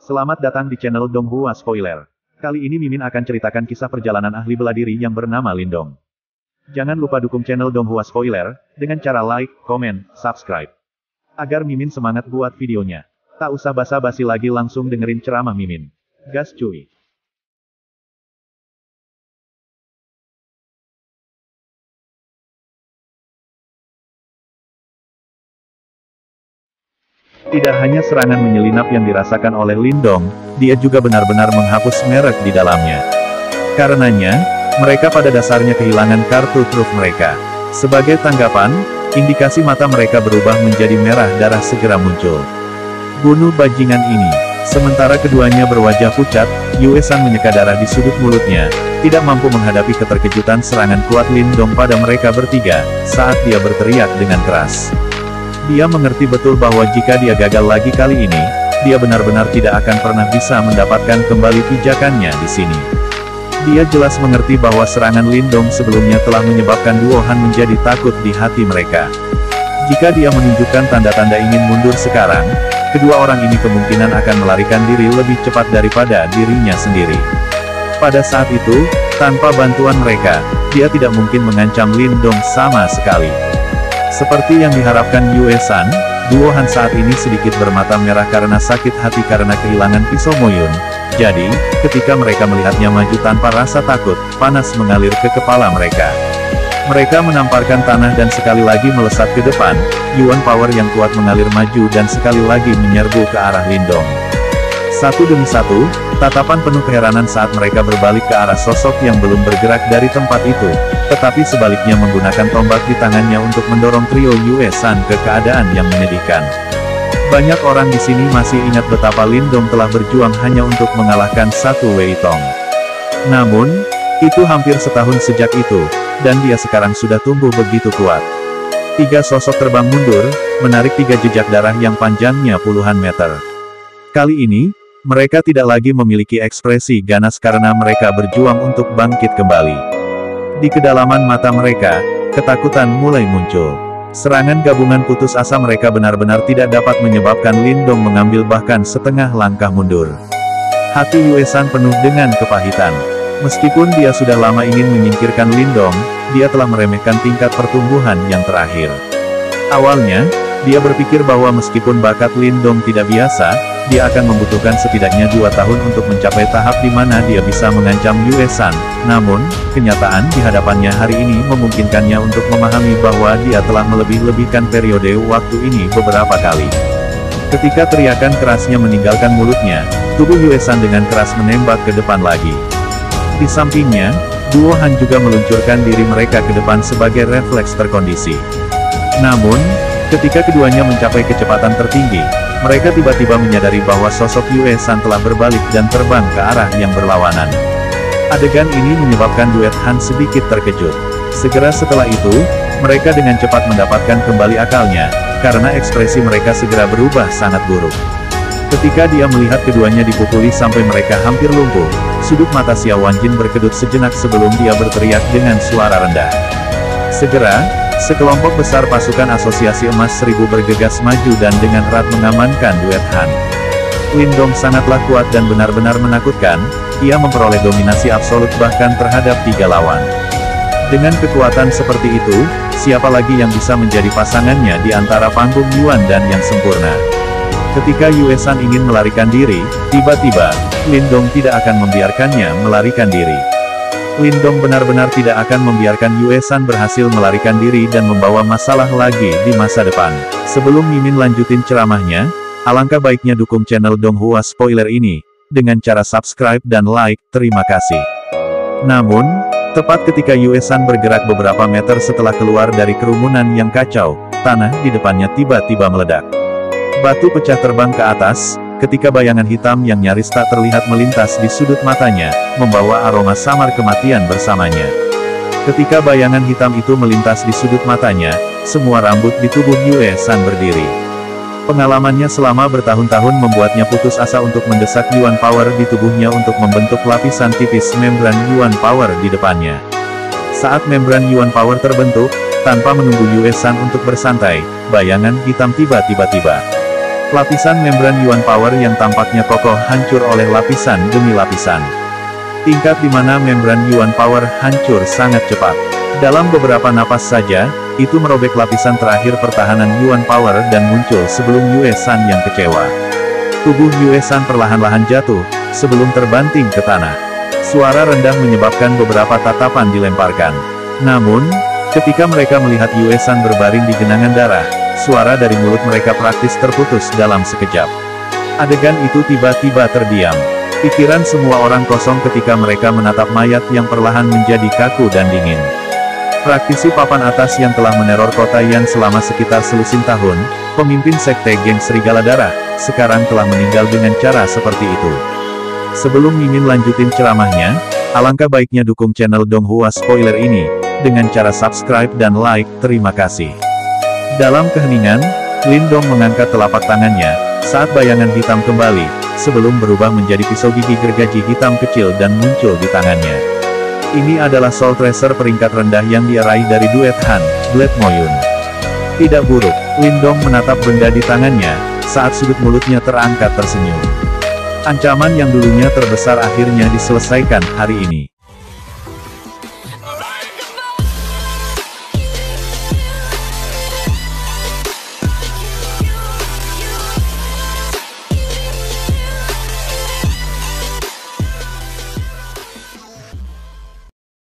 Selamat datang di channel Donghua Spoiler. Kali ini Mimin akan ceritakan kisah perjalanan ahli bela diri yang bernama Lindong. Jangan lupa dukung channel Donghua Spoiler, dengan cara like, komen, subscribe. Agar Mimin semangat buat videonya. Tak usah basa-basi lagi, langsung dengerin ceramah Mimin. Gas cuy. Tidak hanya serangan menyelinap yang dirasakan oleh Lindong, dia juga benar-benar menghapus merek di dalamnya. Karenanya, mereka pada dasarnya kehilangan kartu truf mereka. Sebagai tanggapan, indikasi mata mereka berubah menjadi merah darah segera muncul. Bunuh bajingan ini. Sementara keduanya berwajah pucat, Yue San menyeka darah di sudut mulutnya, tidak mampu menghadapi keterkejutan serangan kuat Lindong pada mereka bertiga, saat dia berteriak dengan keras. Dia mengerti betul bahwa jika dia gagal lagi kali ini, dia benar-benar tidak akan pernah bisa mendapatkan kembali pijakannya di sini. Dia jelas mengerti bahwa serangan Lindong sebelumnya telah menyebabkan Duo Han menjadi takut di hati mereka. Jika dia menunjukkan tanda-tanda ingin mundur sekarang, kedua orang ini kemungkinan akan melarikan diri lebih cepat daripada dirinya sendiri. Pada saat itu, tanpa bantuan mereka, dia tidak mungkin mengancam Lindong sama sekali. Seperti yang diharapkan Yue San, Duo Han saat ini sedikit bermata merah karena sakit hati karena kehilangan pisau Moyun. Jadi, ketika mereka melihatnya maju tanpa rasa takut, panas mengalir ke kepala mereka. Mereka menamparkan tanah dan sekali lagi melesat ke depan, Yuan Power yang kuat mengalir maju dan sekali lagi menyerbu ke arah Lindong. Satu demi satu, tatapan penuh keheranan saat mereka berbalik ke arah sosok yang belum bergerak dari tempat itu, tetapi sebaliknya menggunakan tombak di tangannya untuk mendorong trio Yue San ke keadaan yang menyedihkan. Banyak orang di sini masih ingat betapa Lindong telah berjuang hanya untuk mengalahkan satu Wei Tong. Namun, itu hampir setahun sejak itu, dan dia sekarang sudah tumbuh begitu kuat. Tiga sosok terbang mundur, menarik tiga jejak darah yang panjangnya puluhan meter. Kali ini, mereka tidak lagi memiliki ekspresi ganas karena mereka berjuang untuk bangkit kembali. Di kedalaman mata mereka, ketakutan mulai muncul. Serangan gabungan putus asa mereka benar-benar tidak dapat menyebabkan Lindong mengambil bahkan setengah langkah mundur. Hati Yue San penuh dengan kepahitan. Meskipun dia sudah lama ingin menyingkirkan Lindong, dia telah meremehkan tingkat pertumbuhan yang terakhir. Awalnya, dia berpikir bahwa meskipun bakat Lindong tidak biasa, dia akan membutuhkan setidaknya 2 tahun untuk mencapai tahap di mana dia bisa mengancam Yue San. Namun, kenyataan di hadapannya hari ini memungkinkannya untuk memahami bahwa dia telah melebih-lebihkan periode waktu ini beberapa kali. Ketika teriakan kerasnya meninggalkan mulutnya, tubuh Yue San dengan keras menembak ke depan lagi. Di sampingnya, Duo Han juga meluncurkan diri mereka ke depan sebagai refleks terkondisi. Namun, ketika keduanya mencapai kecepatan tertinggi, mereka tiba-tiba menyadari bahwa sosok Yue San telah berbalik dan terbang ke arah yang berlawanan. Adegan ini menyebabkan duet Han sedikit terkejut. Segera setelah itu, mereka dengan cepat mendapatkan kembali akalnya, karena ekspresi mereka segera berubah sangat buruk. Ketika dia melihat keduanya dipukuli sampai mereka hampir lumpuh, sudut mata Xiao Wanjin berkedut sejenak sebelum dia berteriak dengan suara rendah. Segera, sekelompok besar pasukan Asosiasi Emas 1000 bergegas maju dan dengan erat mengamankan duet Han. Lindong sangatlah kuat dan benar-benar menakutkan, ia memperoleh dominasi absolut bahkan terhadap 3 lawan. Dengan kekuatan seperti itu, siapa lagi yang bisa menjadi pasangannya di antara panggung Yuan dan yang sempurna? Ketika Yue San ingin melarikan diri, tiba-tiba, Lindong tidak akan membiarkannya melarikan diri. Lindong benar-benar tidak akan membiarkan Yue San berhasil melarikan diri dan membawa masalah lagi di masa depan. Sebelum Mimin lanjutin ceramahnya, alangkah baiknya dukung channel Donghua Spoiler ini, dengan cara subscribe dan like, terima kasih. Namun, tepat ketika Yue San bergerak beberapa meter setelah keluar dari kerumunan yang kacau, tanah di depannya tiba-tiba meledak. Batu pecah terbang ke atas, ketika bayangan hitam yang nyaris tak terlihat melintas di sudut matanya, membawa aroma samar kematian bersamanya. Ketika bayangan hitam itu melintas di sudut matanya, semua rambut di tubuh Yue San berdiri. Pengalamannya selama bertahun-tahun membuatnya putus asa untuk mendesak Yuan Power di tubuhnya untuk membentuk lapisan tipis membran Yuan Power di depannya. Saat membran Yuan Power terbentuk, tanpa menunggu Yue San untuk bersantai, bayangan hitam tiba-tiba. Lapisan membran Yuan Power yang tampaknya kokoh hancur oleh lapisan demi lapisan. Tingkat di mana membran Yuan Power hancur sangat cepat. Dalam beberapa napas saja, itu merobek lapisan terakhir pertahanan Yuan Power dan muncul sebelum Yue San yang kecewa. Tubuh Yue San perlahan-lahan jatuh, sebelum terbanting ke tanah. Suara rendah menyebabkan beberapa tatapan dilemparkan. Namun, ketika mereka melihat Yue San berbaring di genangan darah, suara dari mulut mereka praktis terputus dalam sekejap. Adegan itu tiba-tiba terdiam. Pikiran semua orang kosong ketika mereka menatap mayat yang perlahan menjadi kaku dan dingin. Praktisi papan atas yang telah meneror kota Yan selama sekitar selusin tahun, pemimpin sekte geng Serigala Darah, sekarang telah meninggal dengan cara seperti itu. Sebelum Mimin lanjutin ceramahnya, alangkah baiknya dukung channel Donghua Spoiler ini, dengan cara subscribe dan like, terima kasih. Dalam keheningan, Lindong mengangkat telapak tangannya, saat bayangan hitam kembali, sebelum berubah menjadi pisau gigi gergaji hitam kecil dan muncul di tangannya. Ini adalah Soul Tracer peringkat rendah yang dia raih dari duet Han, Blade Moyun. Tidak buruk, Lindong menatap benda di tangannya, saat sudut mulutnya terangkat tersenyum. Ancaman yang dulunya terbesar akhirnya diselesaikan hari ini.